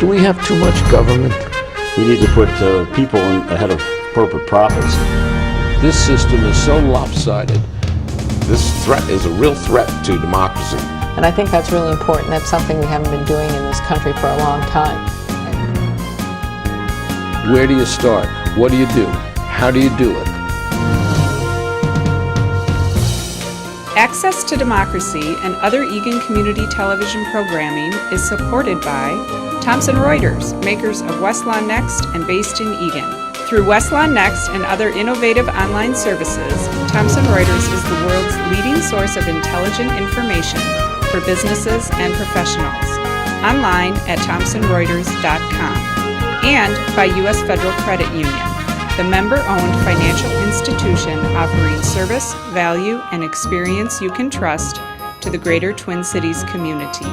Do we have too much government? We need to put people ahead of corporate profits. This system is so lopsided. This threat is a real threat to democracy. And I think that's really important. That's something we haven't been doing in this country for a long time. Where do you start? What do you do? How do you do it? Access to Democracy and other Eagan community television programming is supported by Thomson Reuters, makers of Westlaw Next and based in Eagan. Through Westlaw Next and other innovative online services, Thomson Reuters is the world's leading source of intelligent information for businesses and professionals. Online at thomsonreuters.com. And by U.S. Federal Credit Union, the member-owned financial institution offering service, value, and experience you can trust to the greater Twin Cities community.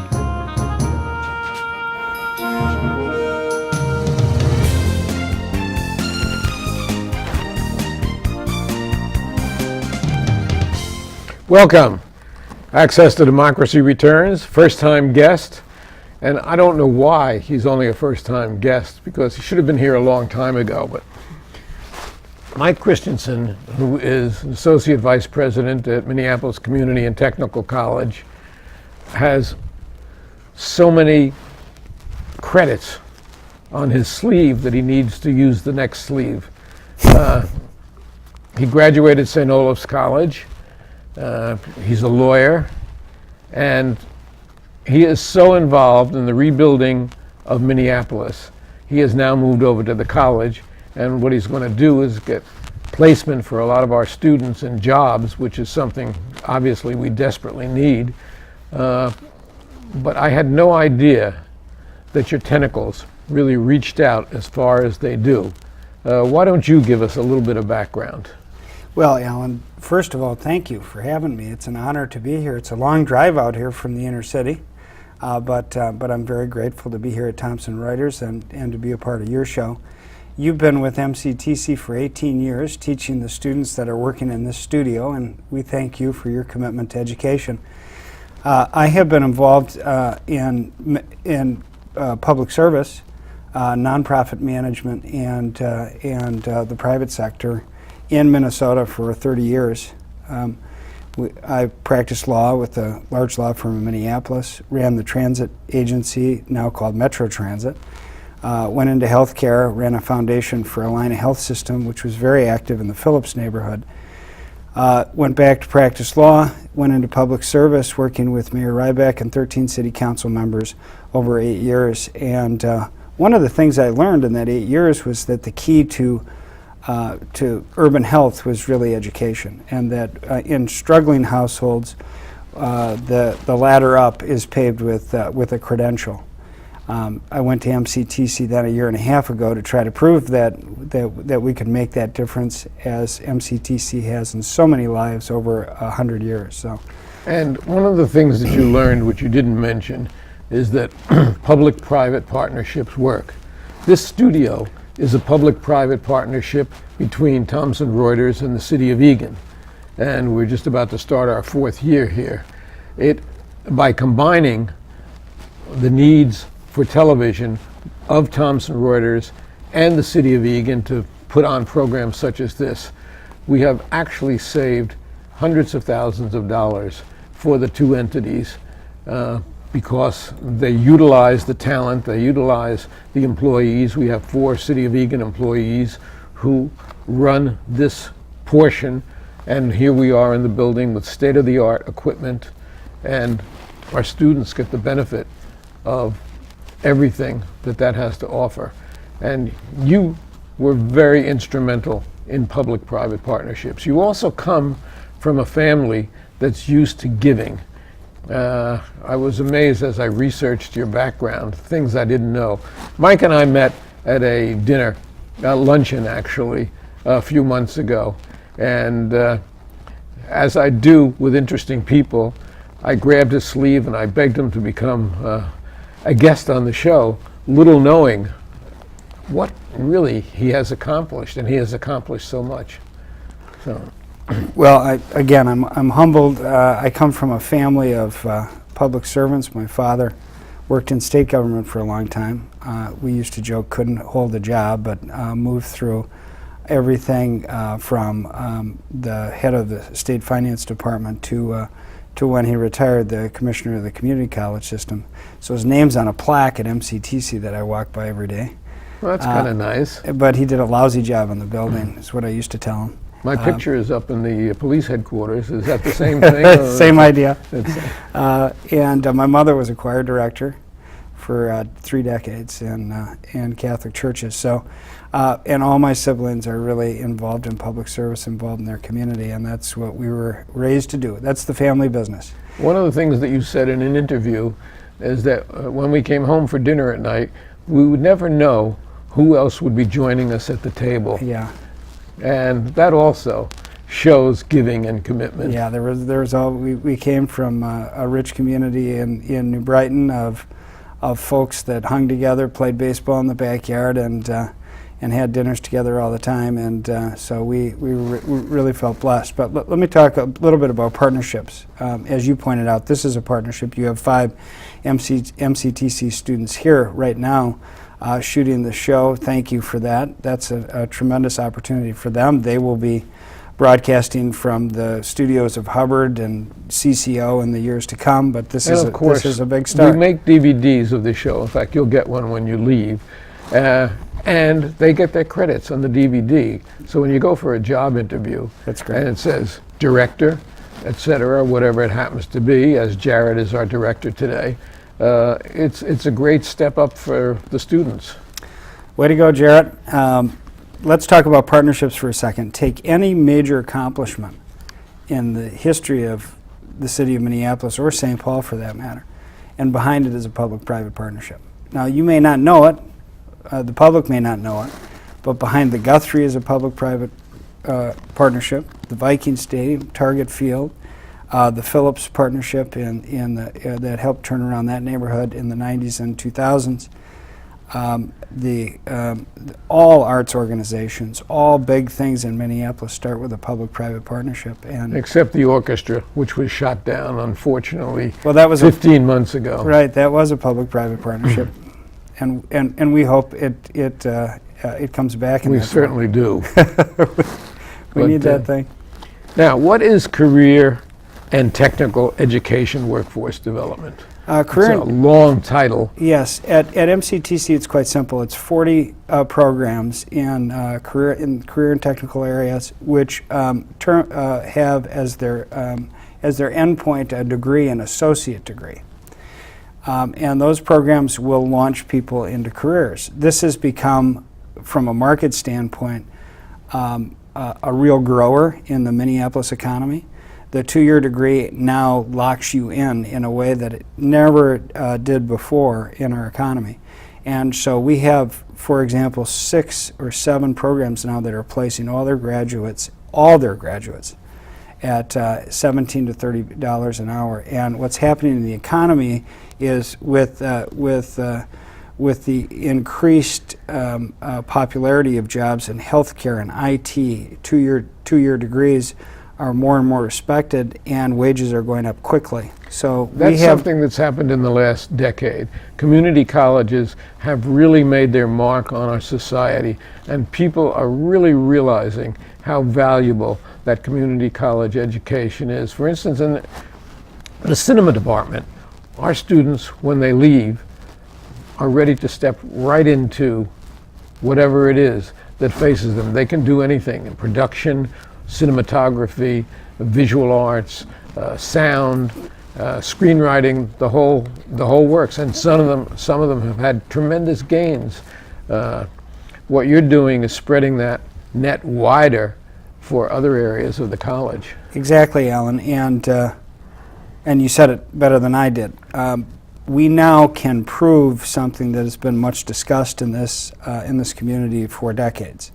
Welcome. Access to Democracy returns, first-time guest, and I don't know why he's only a first-time guest, because he should have been here a long time ago, but Mike Christianson, who is an Associate Vice President at Minneapolis Community and Technical College, has so many credits on his sleeve that he needs to use the next sleeve. He graduated St. Olaf's College. He's a lawyer, and he is so involved in the rebuilding of Minneapolis. He has now moved over to the college, and what he's going to do is get placement for a lot of our students in jobs, which is something obviously we desperately need. But I had no idea that your tentacles really reached out as far as they do. Why don't you give us a little bit of background? Well, Alan, first of all, thank you for having me. It's an honor to be here. It's a long drive out here from the inner city, but I'm very grateful to be here at Thomson Reuters and to be a part of your show. You've been with MCTC for 18 years, teaching the students that are working in this studio, and we thank you for your commitment to education. I have been involved in public service, nonprofit management, and the private sector in Minnesota for 30 years. I practiced law with a large law firm in Minneapolis, ran the transit agency, now called Metro Transit, went into healthcare, ran a foundation for Allina Health System, which was very active in the Phillips neighborhood. Went back to practice law, went into public service, working with Mayor Ryback and 13 city council members over 8 years. And one of the things I learned in that 8 years was that the key to urban health was really education, and that in struggling households, the ladder up is paved with a credential. I went to MCTC then a year and a half ago to try to prove that we could make that difference, as MCTC has in so many lives over 100 years. So, and one of the things that you learned, which you didn't mention, is that public-private partnerships work. This studio is a public-private partnership between Thomson Reuters and the city of Eagan, and we're just about to start our 4th year here. By combining the needs for television of Thomson Reuters and the city of Eagan to put on programs such as this, we have actually saved hundreds of thousands of dollars for the two entities, because they utilize the talent, they utilize the employees. We have 4 City of Eagan employees who run this portion, and here we are in the building with state-of-the-art equipment, and our students get the benefit of everything that has to offer. And you were very instrumental in public-private partnerships. You also come from a family that's used to giving. I was amazed as I researched your background, things I didn't know. Mike and I met at a dinner, a luncheon actually, a few months ago. And as I do with interesting people, I grabbed his sleeve and I begged him to become a guest on the show, little knowing what really he has accomplished, and he has accomplished so much. So. Well, I'm humbled. I come from a family of public servants. My father Worked in state government for a long time. We used to joke couldn't hold a job, but moved through everything from the head of the state finance department to when he retired, the commissioner of the community college system. So his name's on a plaque at MCTC that I walk by every day. Well, that's kind of nice. But he did a lousy job in the building, is what I used to tell him. My picture is up in the police headquarters. Is that the same thing? Same idea. It's- And my mother was a choir director for 3 decades in Catholic churches. So, and all my siblings are really involved in public service, involved in their community, and that's what we were raised to do. That's the family business. One of the things that you said in an interview is that when we came home for dinner at night, we would never know who else would be joining us at the table. Yeah. And that also shows giving and commitment. Yeah, we came from a rich community in New Brighton of folks that hung together, played baseball in the backyard, and had dinners together all the time, and so we really felt blessed. But let me talk a little bit about partnerships. As you pointed out, this is a partnership. You have 5 MCTC students here right now shooting the show. Thank you for that. That's a tremendous opportunity for them. They will be broadcasting from the studios of Hubbard and CCO in the years to come, but this is a big start. We make DVDs of the show. In fact, you'll get one when you leave. And they get their credits on the DVD. So when you go for a job interview, That's great. and it says director, etc., whatever it happens to be, as Jared is our director today, it's a great step up for the students. Way to go, Jarrett. Let's talk about partnerships for a second. Take any major accomplishment in the history of the city of Minneapolis, or St. Paul for that matter, and behind it is a public-private partnership. Now, you may not know it, the public may not know it, but behind the Guthrie is a public-private partnership, the Viking Stadium, Target Field, the Phillips partnership that helped turn around that neighborhood in the 90s and 2000s. All arts organizations, all big things in Minneapolis start with a public-private partnership. And Except the orchestra, which was shot down, unfortunately, well, that was 15 months ago. Right, that was a public-private partnership, and we hope it comes back. We certainly do. We need that thing. Now, what is career and technical education workforce development? Career It's a long title. Yes, at MCTC it's quite simple. It's 40 programs in career and technical areas, which have as their endpoint a degree, an associate degree, and those programs will launch people into careers. This has become, from a market standpoint, a real grower in the Minneapolis economy. The 2-year degree now locks you in a way that it never did before in our economy. And so we have, for example, 6 or 7 programs now that are placing all their graduates at $17 to $30 an hour. And what's happening in the economy is with the increased popularity of jobs in healthcare and IT, two-year degrees are more and more respected, and wages are going up quickly. So That's something that's happened in the last decade. Community colleges have really made their mark on our society, and people are really realizing how valuable that community college education is. For instance, in the cinema department, our students, when they leave, are ready to step right into whatever it is that faces them. They can do anything in production, cinematography, visual arts, sound, screenwriting, the whole works, and some of them have had tremendous gains. What you're doing is spreading that net wider for other areas of the college. Exactly, Alan, and you said it better than I did. We now can prove something that has been much discussed in this community for decades.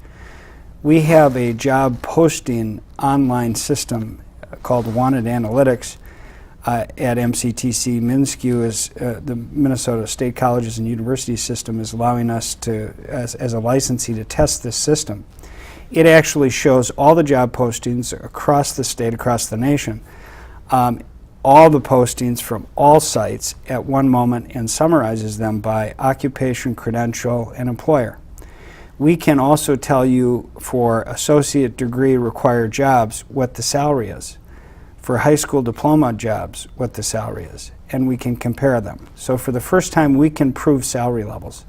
We have a job posting online system called Wanted Analytics at MCTC. MnSCU is the Minnesota State Colleges and Universities system is allowing us to, as a licensee, to test this system. It actually shows all the job postings across the state, across the nation. all the postings from all sites at one moment and summarizes them by occupation, credential, and employer. We can also tell you for associate degree required jobs what the salary is, for high school diploma jobs what the salary is, and we can compare them. So for the first time, we can prove salary levels.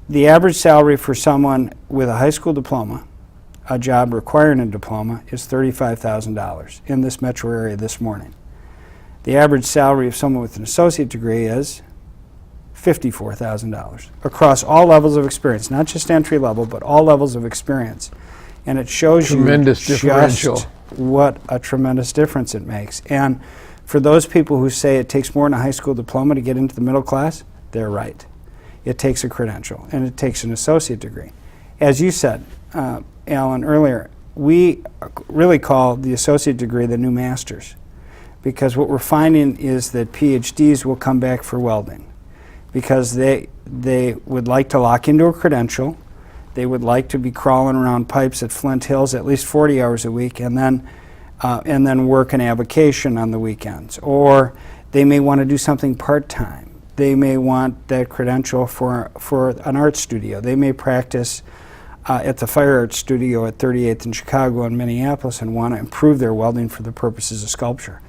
The average salary for someone with a high school diploma, a job requiring a diploma, is $35,000 in this metro area this morning. The average salary of someone with an associate degree is $54,000 across all levels of experience, not just entry level, but all levels of experience. And it shows Tremendous you differential. just what a tremendous difference it makes. And for those people who say it takes more than a high school diploma to get into the middle class, they're right. It takes a credential, and it takes an associate degree. As you said, Alan, earlier, we really call the associate degree the new master's, because what we're finding is that PhDs will come back for welding because they would like to lock into a credential. They would like to be crawling around pipes at Flint Hills at least 40 hours a week and then work an avocation on the weekends. Or they may want to do something part-time. They may want that credential for an art studio. They may practice at the Fire Art Studio at 38th in Chicago and Minneapolis and want to improve their welding for the purposes of sculpture.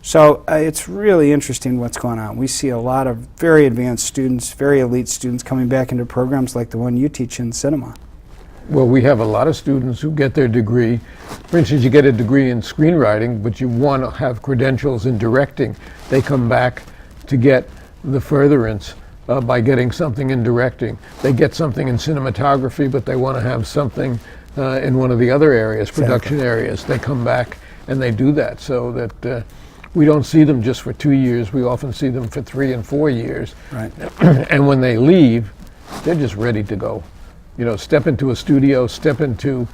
So it's really interesting what's going on. We see a lot of very advanced students, very elite students coming back into programs like the one you teach in cinema. Well, we have a lot of students who get their degree. For instance, you get a degree in screenwriting, but you want to have credentials in directing. They come back to get the furtherance by getting something in directing. They get something in cinematography, but they want to have something in one of the other areas, production areas. They come back and they do that, so that we don't see them just for 2 years. We often see them for 3 and 4 years. Right. And when they leave, they're just ready to go. You know, step into a studio, step into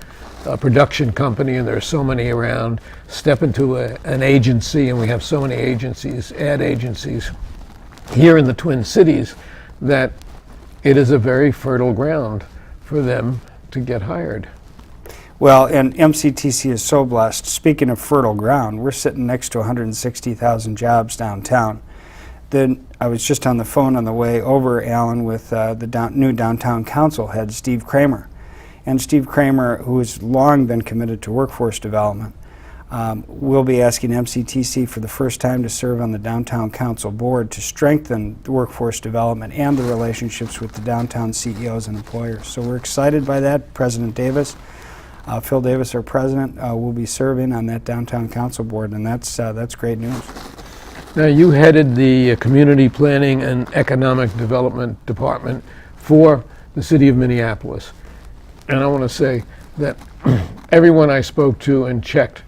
a production company, and there are so many around. Step into an agency, and we have so many agencies, ad agencies here in the Twin Cities, that it is a very fertile ground for them to get hired. Well, and MCTC is so blessed. Speaking of fertile ground, we're sitting next to 160,000 jobs downtown. Then I was just on the phone on the way over, Alan, with the new downtown council head, Steve Kramer. And Steve Kramer, who has long been committed to workforce development, will be asking MCTC for the first time to serve on the downtown council board to strengthen the workforce development and the relationships with the downtown CEOs and employers. So we're excited by that. President Davis, Phil Davis, our president, will be serving on that downtown council board, and that's great news. Now, you headed the Community Planning and Economic Development Department for the city of Minneapolis. And I want to say that everyone I spoke to and checked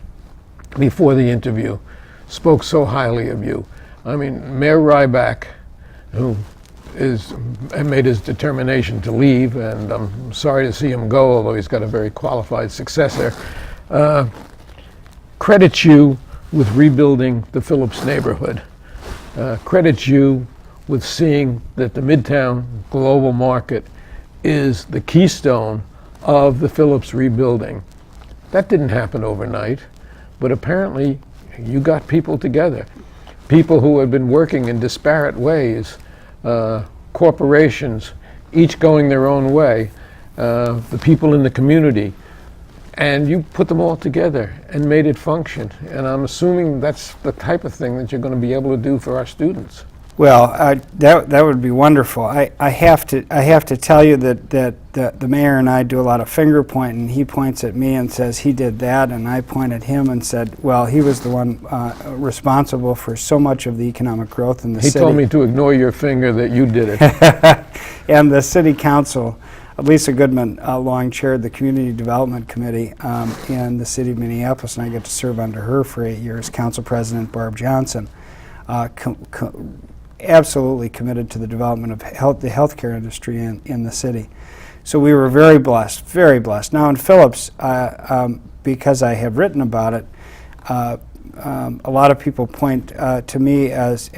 before the interview spoke so highly of you. I mean, Mayor Ryback, who made his determination to leave, and I'm sorry to see him go, although he's got a very qualified successor, credits you with rebuilding the Phillips neighborhood, credits you with seeing that the Midtown global market is the keystone of the Phillips rebuilding. That didn't happen overnight, but apparently you got people together, people who had been working in disparate ways, corporations, each going their own way, the people in the community, and you put them all together and made it function. And I'm assuming that's the type of thing that you're going to be able to do for our students. Well, that would be wonderful. I have to tell you that the mayor and I do a lot of finger pointing. He points at me and says he did that, and I point at him and said, well, he was the one responsible for so much of the economic growth in the city. He told me to ignore your finger, that you did it. And the city council, Lisa Goodman long chaired the Community Development Committee in the city of Minneapolis, and I get to serve under her for 8 years. Council President Barb Johnson, absolutely committed to the development of the healthcare industry in the city. So we were very blessed, very blessed. Now in Phillips, because I have written about it, a lot of people point to me as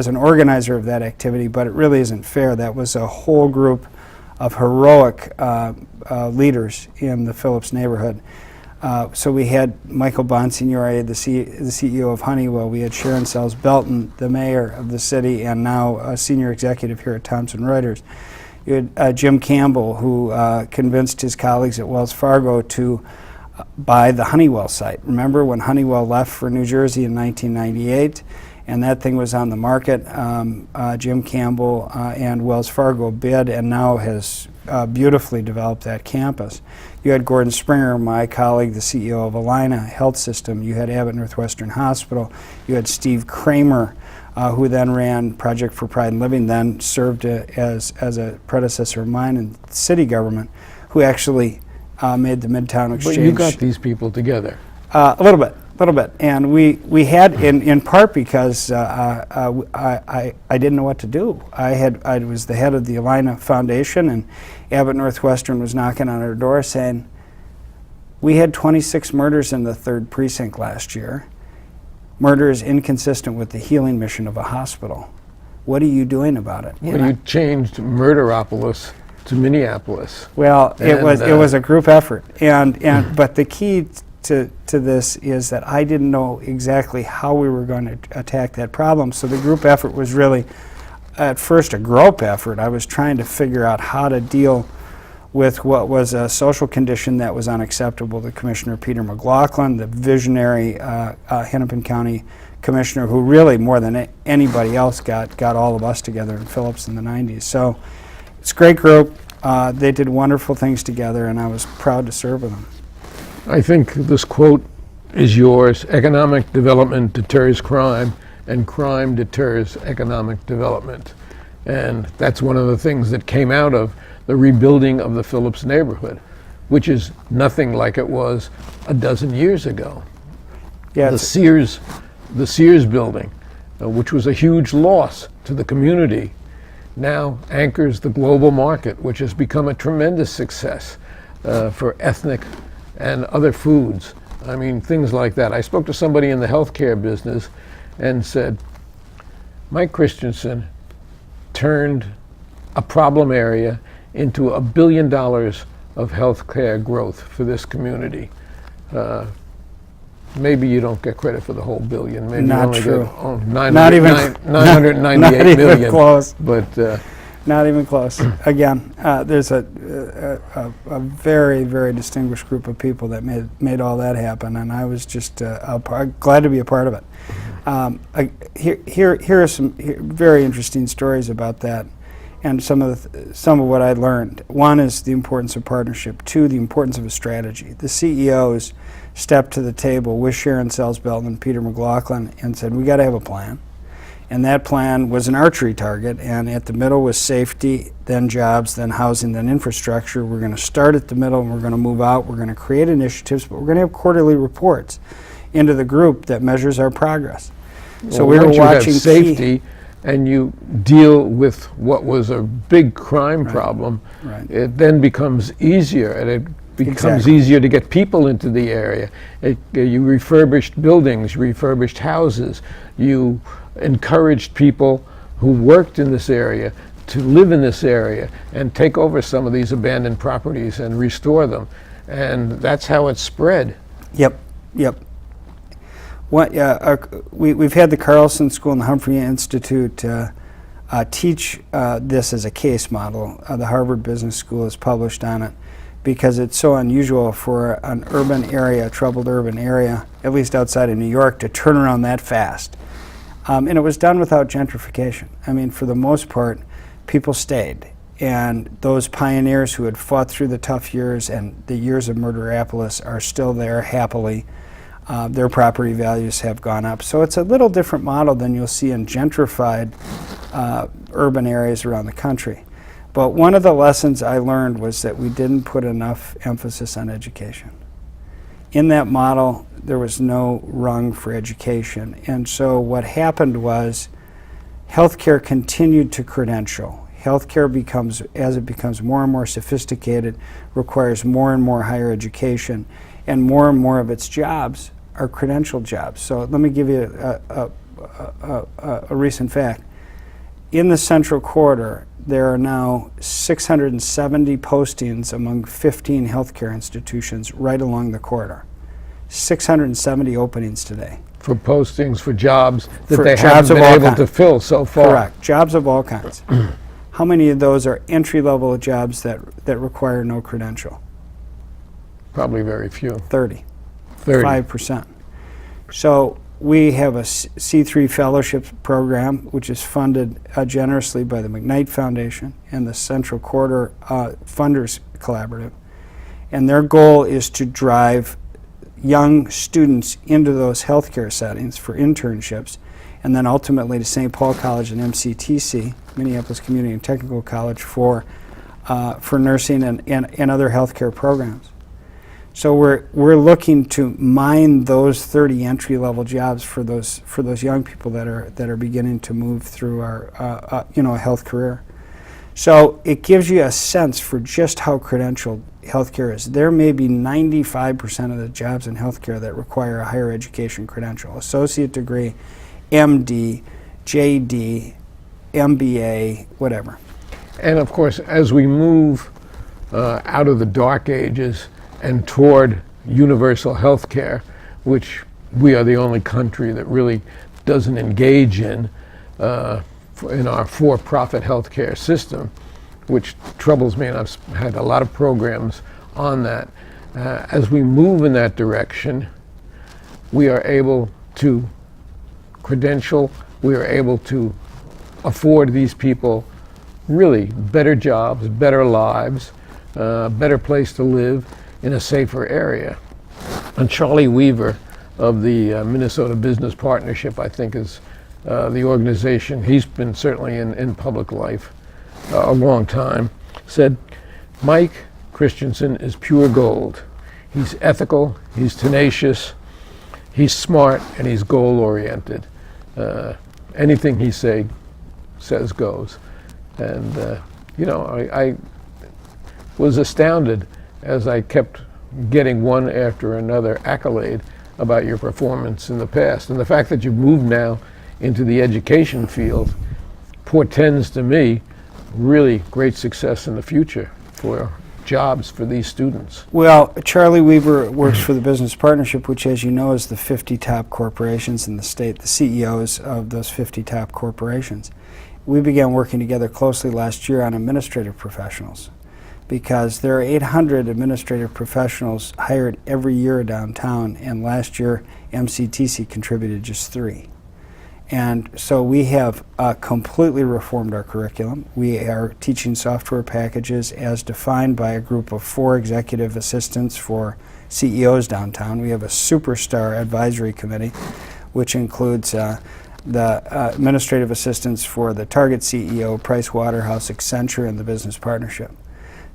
an organizer of that activity, but it really isn't fair. That was a whole group of heroic leaders in the Phillips neighborhood. So we had Michael Bonsignore, the CEO of Honeywell. We had Sharon Sells Belton, the mayor of the city, and now a senior executive here at Thomson Reuters. You had Jim Campbell, who convinced his colleagues at Wells Fargo to buy the Honeywell site. Remember when Honeywell left for New Jersey in 1998, and that thing was on the market? Jim Campbell and Wells Fargo bid, and now has beautifully developed that campus. You had Gordon Springer, my colleague, the CEO of Allina Health System. You had Abbott Northwestern Hospital. You had Steve Kramer, who then ran Project for Pride in Living, then served as a predecessor of mine in city government, who actually made the Midtown Exchange. But you got these people together. A little bit. And we had, in part because I didn't know what to do. I was the head of the Allina Foundation, and Abbott Northwestern was knocking on our door saying, we had 26 murders in the 3rd precinct last year. Murder is inconsistent with the healing mission of a hospital. What are you doing about it? Well, you changed Murderopolis to Minneapolis. Well, it And, was a group effort, but the key to this is that I didn't know exactly how we were going to attack that problem. So the group effort was really, at first, a grope effort. I was trying to figure out how to deal with what was a social condition that was unacceptable to Commissioner Peter McLaughlin, the visionary Hennepin County commissioner, who really, more than anybody else, got all of us together in Phillips in the 90s. So it's a great group. They did wonderful things together, and I was proud to serve with them. I think this quote is yours: economic development deters crime, and crime deters economic development. And that's one of the things that came out of the rebuilding of the Phillips neighborhood, which is nothing like it was a dozen years ago. Yeah, The Sears building, which was a huge loss to the community, now anchors the global market, which has become a tremendous success for ethnic and other foods. I mean, things like that. I spoke to somebody in the healthcare business and said, Mike Christianson turned a problem area into $1 billion of healthcare growth for this community. Maybe you don't get credit for the whole billion. Maybe Not you only true. get Not even 998 not even million. close. But Not even close. Again, there's a very, very distinguished group of people that made all that happen, and I was just glad to be a part of it. Here are some very interesting stories about that, and some of what I learned. One is the importance of partnership. Two, the importance of a strategy. The CEOs stepped to the table with Sharon Sells Belton and Peter McLaughlin and said, we got to have a plan. And that plan was an archery target, and at the middle was safety, then jobs, then housing, then infrastructure. We're going to start at the middle, and we're going to move out. We're going to create initiatives, but we're going to have quarterly reports into the group that measures our progress. So we were once you have watching safety and you deal with what was a big crime problem, Right. it then becomes easier, and it becomes Exactly. easier to get people into the area. You refurbished buildings, refurbished houses, you encouraged people who worked in this area to live in this area and take over some of these abandoned properties and restore them. And that's how it spread. Yep. We've had the Carlson School and the Humphrey Institute teach this as a case model. The Harvard Business School has published on it because it's so unusual for an urban area, a troubled urban area, at least outside of New York, to turn around that fast. And it was done without gentrification. I mean, for the most part, people stayed. And those pioneers who had fought through the tough years and the years of Murderopolis are still there happily. Their property values have gone up. So it's a little different model than you'll see in gentrified urban areas around the country. But one of the lessons I learned was that we didn't put enough emphasis on education. In that model, there was no rung for education. And so what happened was healthcare continued to credential. Healthcare becomes, as it becomes more and more sophisticated, requires more and more higher education, and more of its jobs are credentialed jobs. So let me give you a recent fact. In the Central Corridor, there are now 670 postings among 15 healthcare institutions right along the corridor. 670 openings today. For postings, for jobs that For they jobs haven't of all been able to kinds. fill so far. Correct. Jobs of all kinds. How many of those are entry-level jobs that require no credential? Probably very few. 30. 30. 5%. So we have a C3 fellowship program, which is funded generously by the McKnight Foundation and the Central Corridor Funders Collaborative. And their goal is to drive young students into those healthcare settings for internships, and then ultimately to St. Paul College and MCTC, Minneapolis Community and Technical College, for nursing and other healthcare programs. So we're looking to mine those 30 entry-level jobs for those young people that are beginning to move through our a health career. So it gives you a sense for just how credentialed healthcare is. There may be 95% of the jobs in healthcare that require a higher education credential, associate degree, MD, JD, MBA, whatever. And of course, as we move out of the dark ages and toward universal health care, which we are the only country that really doesn't engage in our for-profit healthcare system, which troubles me, and I've had a lot of programs on that. As we move in that direction, we are able to credential, we are able to afford these people really better jobs, better lives, better place to live in a safer area. And Charlie Weaver of the Minnesota Business Partnership, I think, is the organization. He's been certainly in public life a long time, said, Mike Christianson is pure gold. He's ethical, he's tenacious, he's smart, and he's goal-oriented. Anything he says goes. And I was astounded as I kept getting one after another accolade about your performance in the past. And the fact that you've moved now into the education field portends to me really great success in the future for jobs for these students. Well, Charlie Weaver works for the Business Partnership, which, as you know, is the 50 top corporations in the state, the CEOs of those 50 top corporations. We began working together closely last year on administrative professionals, because there are 800 administrative professionals hired every year downtown, and last year MCTC contributed just 3. And so we have completely reformed our curriculum. We are teaching software packages as defined by a group of 4 executive assistants for CEOs downtown. We have a superstar advisory committee, which includes the administrative assistants for the Target CEO, Price Waterhouse, Accenture, and the Business Partnership.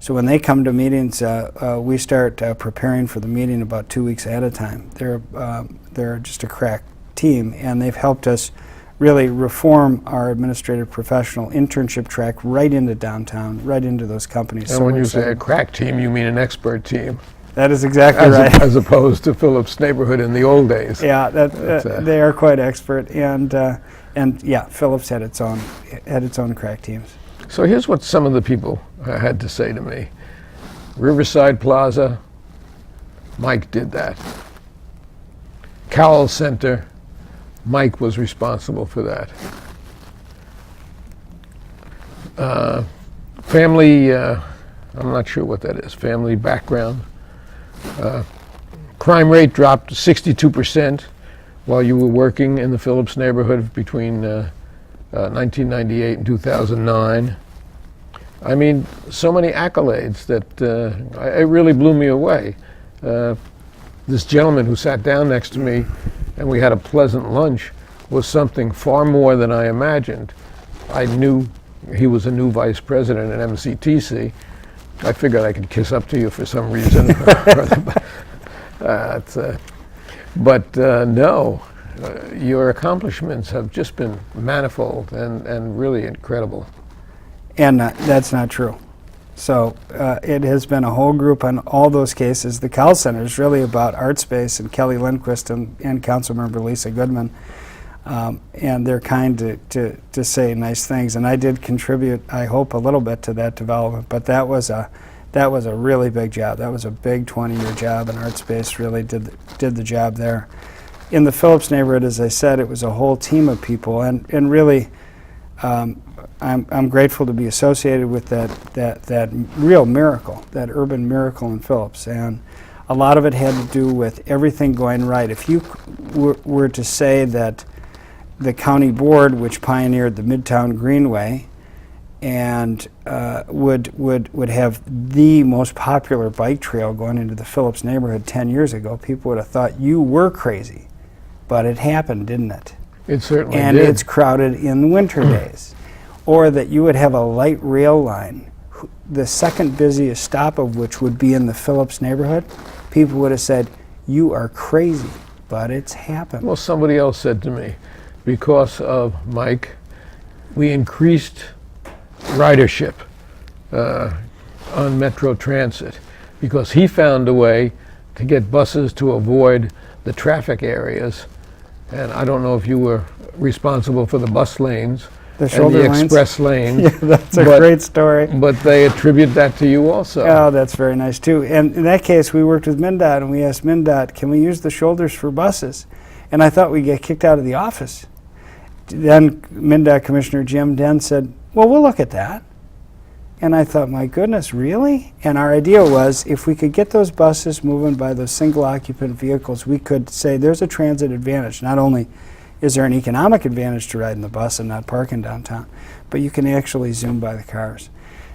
So when they come to meetings, we start preparing for the meeting about 2 weeks ahead of time. They're just a crack team, and they've helped us really reform our administrative professional internship track right into downtown, right into those companies. And So when we're you say a excited. crack team, you mean an expert team, That is exactly right. as opposed to Phillips' neighborhood in the old days. Yeah, That's, they are quite expert, and yeah, Phillips had its own crack teams. So here's what some of the people had to say to me. Riverside Plaza, Mike did that. Cowell Center, Mike was responsible for that. Family, I'm not sure what that is, family background. Crime rate dropped to 62% while you were working in the Phillips neighborhood between 1998 and 2009. I mean, so many accolades that it really blew me away. This gentleman who sat down next to me and we had a pleasant lunch was something far more than I imagined. I knew he was a new vice president at MCTC. I figured I could kiss up to you for some reason. No, your accomplishments have just been manifold and really incredible. And that's not true. So it has been a whole group on all those cases. The Cowell Center is really about art space, and Kelly Lindquist and Councilmember Lisa Goodman And they're kind to say nice things. And I did contribute, I hope, a little bit to that development. But that was a really big job. That was a big 20-year job, and ArtSpace really did the job there. In the Phillips neighborhood, as I said, it was a whole team of people, and really, I'm grateful to be associated with that real miracle, that urban miracle in Phillips. And a lot of it had to do with everything going right. If you were to say that the county board, which pioneered the Midtown Greenway, and would have the most popular bike trail going into the Phillips neighborhood 10 years ago, people would have thought you were crazy. But it happened, didn't it? It certainly and did. It's crowded in the winter days. Or that you would have a light rail line, the second busiest stop of which would be in the Phillips neighborhood. People would have said, you are crazy, but it's happened. Well, somebody else said to me, because of Mike, we increased ridership on Metro Transit, because he found a way to get buses to avoid the traffic areas. And I don't know if you were responsible for the bus lanes The and shoulder the lines? express lanes. Yeah, that's a great story. But they attribute that to you also. Oh, that's very nice too. And in that case, we worked with MnDOT, and we asked MnDOT, can we use the shoulders for buses? And I thought we'd get kicked out of the office. Then MnDOT Commissioner Jim Den said, well, we'll look at that. And I thought, my goodness, really? And our idea was, if we could get those buses moving by those single occupant vehicles, we could say there's a transit advantage. Not only is there an economic advantage to riding the bus and not parking downtown, but you can actually zoom by the cars.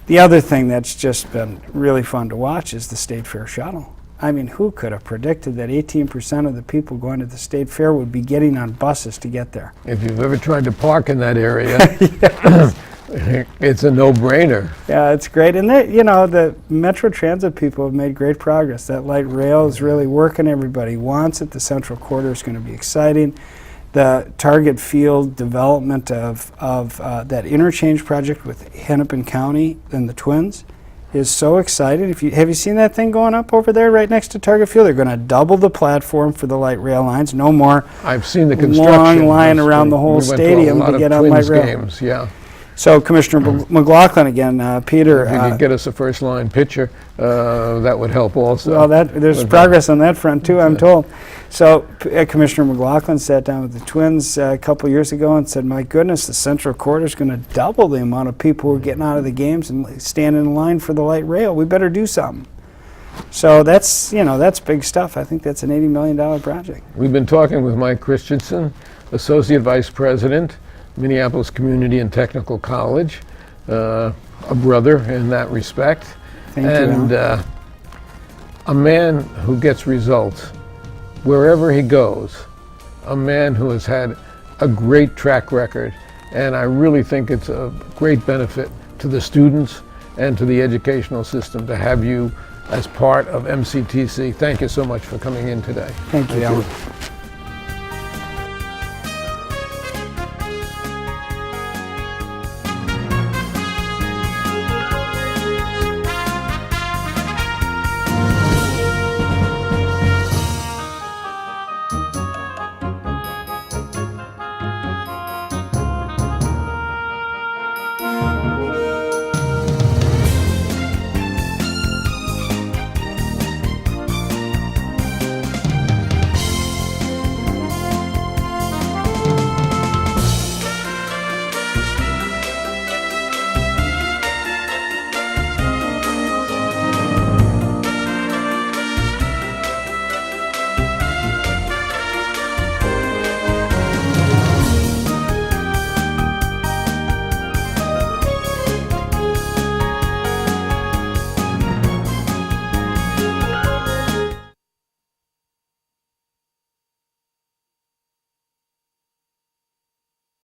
The other thing that's just been really fun to watch is the State Fair shuttle. I mean, who could have predicted that 18% of the people going to the State Fair would be getting on buses to get there? If you've ever tried to park in that area, it's a no-brainer. Yeah, it's great. And the Metro Transit people have made great progress. That light rail is really working. Everybody wants it. The Central Corridor is going to be exciting. The Target Field development of that interchange project with Hennepin County and the Twins is so exciting. Have you seen that thing going up over there right next to Target Field? They're going to double the platform for the light rail lines. No more I've seen the construction. long line around the whole stadium to get on light rail. Games, yeah. So Commissioner McLaughlin again, Peter. If you could get us a first-line pitcher, that would help also. Well, there's progress on that front too, I'm told. So Commissioner McLaughlin sat down with the Twins a couple years ago and said, my goodness, the Central Corridor is going to double the amount of people who are getting out of the games and standing in line for the light rail. We better do something. So that's big stuff. I think that's an $80 million project. We've been talking with Mike Christianson, Associate Vice President, Minneapolis Community and Technical College, a brother in that respect. Thank you, and a man who gets results wherever he goes, a man who has had a great track record, and I really think it's a great benefit to the students and to the educational system to have you as part of MCTC. Thank you so much for coming in today. Thank you, Alan.